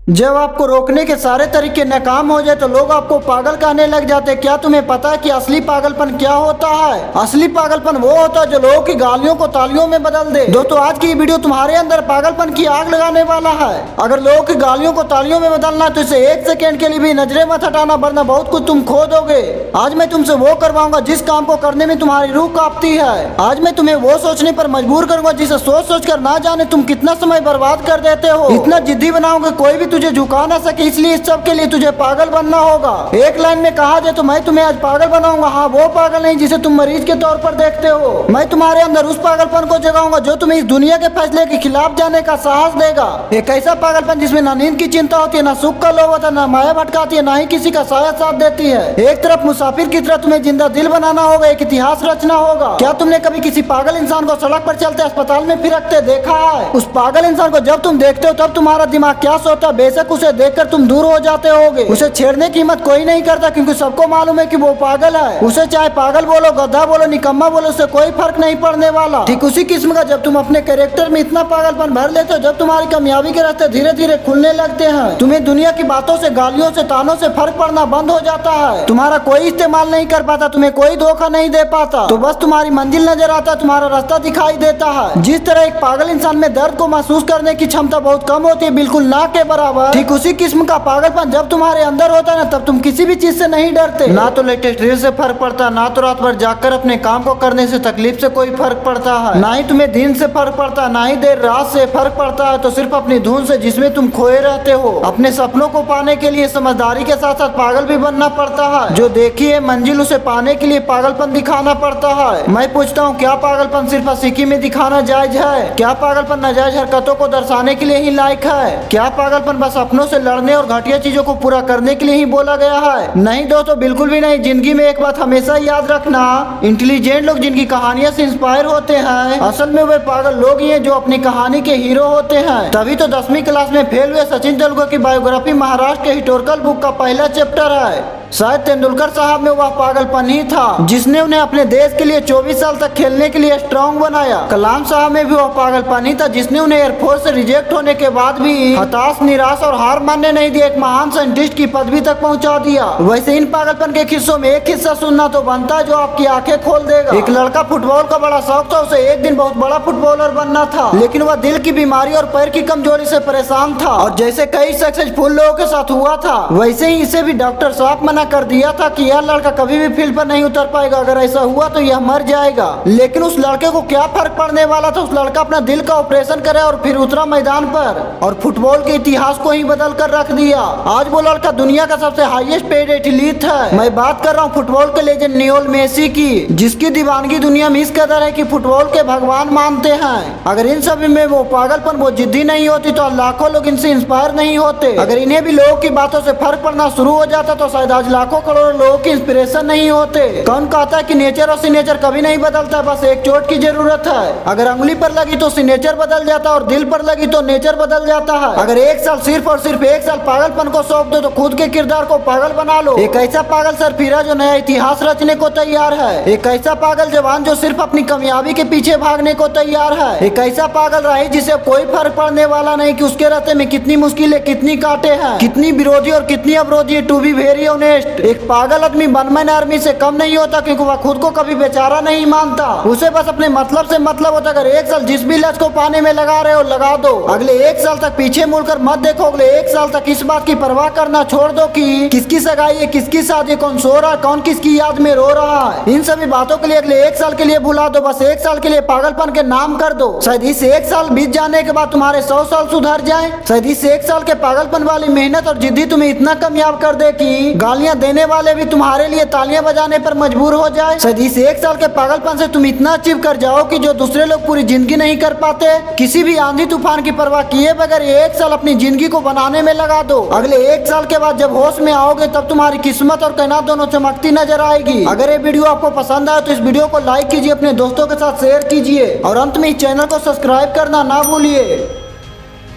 जब आपको रोकने के सारे तरीके नाकाम हो जाए तो लोग आपको पागल कहने लग जाते हैं। क्या तुम्हें पता है कि असली पागलपन क्या होता है? असली पागलपन वो होता है जो लोगों की गालियों को तालियों में बदल दे। दोस्तों, आज की वीडियो तुम्हारे अंदर पागलपन की आग लगाने वाला है। अगर लोगों की गालियों को तालियों में बदलना है तो इसे एक सेकेंड के लिए भी नजरे मत हटाना, वरना बहुत कुछ तुम खो दोगे। आज मैं तुमसे वो करवाऊंगा जिस काम को करने में तुम्हारी रूह कांपती है। आज मैं तुम्हें वो सोचने पर मजबूर करूंगा जिसे सोच सोच कर ना जाने तुम कितना समय बर्बाद कर देते हो। इतना जिद्दी बनाऊंगा कोई भी तुझे झुका ना सके, इसलिए इस सब के लिए तुझे पागल बनना होगा। एक लाइन में कहा जाए तो मैं तुम्हें आज पागल बनाऊंगा। हाँ, वो पागल नहीं जिसे तुम मरीज के तौर पर देखते हो। मैं तुम्हारे अंदर उस पागलपन को जगाऊंगा जो तुम्हें इस दुनिया के फैसले के खिलाफ जाने का साहस देगा। एक ऐसा पागलपन जिसमें ना नींद की चिंता होती है, ना सुख का लोभ होता है, ना माया भटकाती है, ना ही किसी का साया साथ देती है। एक तरफ मुसाफिर की तरह तुम्हें जिंदा दिल बनाना होगा, एक इतिहास रचना होगा। क्या तुमने कभी किसी पागल इंसान को सड़क पर चलते अस्पताल में फिरकते देखा है? उस पागल इंसान को जब तुम देखते हो तब तुम्हारा दिमाग क्या सोचता है? बेशक उसे देखकर तुम दूर हो जाते होगे। उसे छेड़ने की हिम्मत कोई नहीं करता क्योंकि सबको मालूम है कि वो पागल है। उसे चाहे पागल बोलो, गधा बोलो, निकम्मा बोलो, उससे कोई फर्क नहीं पड़ने वाला। ठीक उसी किस्म का जब तुम अपने कैरेक्टर में इतना पागलपन भर लेते हो, जब तुम्हारी कामयाबी के रास्ते धीरे धीरे खुलने लगते हैं, तुम्हें दुनिया की बातों से, गालियों से, तानों से फर्क पड़ना बंद हो जाता है। तुम्हारा कोई इस्तेमाल नहीं कर पाता, तुम्हें कोई धोखा नहीं दे पाता, तो बस तुम्हारी मंजिल नजर आता, तुम्हारा रास्ता दिखाई देता है। जिस तरह एक पागल इंसान में दर्द को महसूस करने की क्षमता बहुत कम होती है, बिल्कुल ना के बराबर, ठीक उसी किस्म का पागलपन जब तुम्हारे अंदर होता है ना, तब तुम किसी भी चीज से नहीं डरते। ना तो लेटेस्ट रील से फर्क पड़ता, ना तो रात भर जाकर अपने काम को करने से तकलीफ से कोई फर्क पड़ता है, ना ही तुम्हें दिन से फर्क पड़ता, ना ही देर रात से फर्क पड़ता है, तो सिर्फ अपनी धुन से जिसमें तुम खोए रहते हो। अपने सपनों को पाने के लिए समझदारी के साथ साथ पागल भी बनना पड़ता है। जो देखी है मंजिल उसे पाने के लिए पागलपन दिखाना पड़ता है। मैं पूछता हूँ, क्या पागलपन सिर्फ सिक्की में दिखाना जायज है? क्या पागलपन नाजायज हरकतों को दर्शाने के लिए ही लायक है? क्या पागलपन बस अपनों से लड़ने और घटिया चीजों को पूरा करने के लिए ही बोला गया है? नहीं दोस्तों, बिल्कुल भी नहीं। जिंदगी में एक बात हमेशा याद रखना, इंटेलिजेंट लोग जिनकी कहानियां से इंस्पायर होते हैं, असल में वे पागल लोग ही हैं जो अपनी कहानी के हीरो होते हैं। तभी तो 10वीं क्लास में फेल हुए सचिन तेंदुलकर की बायोग्राफी महाराष्ट्र के हिस्टोरिकल बुक का पहला चैप्टर है। शायद तेंदुलकर साहब में वह पागलपन ही था जिसने उन्हें अपने देश के लिए 24 साल तक खेलने के लिए स्ट्रांग बनाया। कलाम साहब में भी वह पागलपन ही था जिसने उन्हें एयरफोर्स से रिजेक्ट होने के बाद भी हताश, निराश और हार मानने नहीं दिया, एक महान साइंटिस्ट की पदवी तक पहुंचा दिया। वैसे इन पागलपन के किस्सों में एक हिस्सा सुनना तो बनता है जो आपकी आंखें खोल देगा। एक लड़का फुटबॉल का बड़ा शौक था, उसे एक दिन बहुत बड़ा फुटबॉलर बनना था, लेकिन वह दिल की बीमारी और पैर की कमजोरी से परेशान था। और जैसे कई सक्सेसफुल लोगों के साथ हुआ था, वैसे ही इसे भी डॉक्टर साहब मना कर दिया था कि यह लड़का कभी भी फील्ड पर नहीं उतर पाएगा, अगर ऐसा हुआ तो यह मर जाएगा। लेकिन उस लड़के को क्या फर्क पड़ने वाला था? उस लड़का अपना दिल का ऑपरेशन करे और फिर उतरा मैदान पर और फुटबॉल के इतिहास को ही बदल कर रख दिया। आज वो लड़का दुनिया का सबसे हाईएस्ट पेड एथलीट है। मैं बात कर रहा हूँ फुटबॉल के लेजेंड लियोनेल मेसी की, जिसकी दीवानगी दुनिया में इस कदर है कि फुटबॉल के भगवान मानते हैं। अगर इन सभी में वो पागलपन, वो जिद्दी नहीं होती तो लाखों लोग इनसे इंस्पायर नहीं होते। अगर इन्हें भी लोगों की बातों से फर्क पड़ना शुरू हो जाता तो शायद आज लाखों करोड़ों लोगों की इंस्पिरेशन नहीं होते। कौन कहता है कि नेचर और सिग्नेचर कभी नहीं बदलता, बस एक चोट की जरूरत है। अगर अंगुली पर लगी तो सिग्नेचर बदल जाता और दिल पर लगी तो नेचर बदल जाता है। अगर एक साल, सिर्फ और सिर्फ एक साल पागलपन को सौंप दो तो खुद के किरदार को पागल बना लो। एक ऐसा पागल सरफिरा जो नया इतिहास रचने को तैयार है। एक ऐसा पागल जवान जो सिर्फ अपनी कामयाबी के पीछे भागने को तैयार है। एक ऐसा पागल राही जिसे कोई फर्क पड़ने वाला नहीं कि उसके रास्ते में कितनी मुश्किलें, कितनी कांटे हैं, कितनी विरोधी और कितनी अवरोधी। टू बी वेरी ऑनेस्ट, एक पागल आदमी वन-मैन आर्मी से कम नहीं होता क्योंकि वह खुद को कभी बेचारा नहीं मानता। उसे बस अपने मतलब से मतलब होता। अगर एक साल जिस भी लक्ष्य को पाने में लगा रहे हो, लगा दो। अगले एक साल तक पीछे मुड़कर मत देखो। अगले एक साल तक इस बात की परवाह करना छोड़ दो कि किसकी सगाई है, किसकी शादी, कौन सो रहा है, कौन किसकी याद में रो रहा है। इन सभी बातों के लिए अगले एक साल के लिए भुला दो। बस एक साल के लिए पागलपन के नाम कर दो। शायद इस एक साल बीत जाने के बाद तुम्हारे 100 साल सुधर जाए। शायद इस एक साल के पागलपन वाली मेहनत और जिद्दी तुम्हें इतना कामयाब कर दे कि गालियां देने वाले भी तुम्हारे लिए तालियां बजाने पर मजबूर हो जाए। शायद इस एक साल के पागलपन से तुम इतना अचीव कर जाओ कि जो दूसरे लोग पूरी जिंदगी नहीं कर पाते। किसी भी आंधी तूफान की परवाह किए बगैर ये एक साल अपनी जिंदगी को बनाने में लगा दो। अगले एक साल के बाद जब होश में आओगे तब तुम्हारी किस्मत और कायनात दोनों चमकती नजर आएगी। अगर ये वीडियो आपको पसंद आए तो इस वीडियो को लाइक कीजिए, अपने दोस्तों के साथ शेयर कीजिए और अंत में इस चैनल को सब्सक्राइब करना ना भूलिए।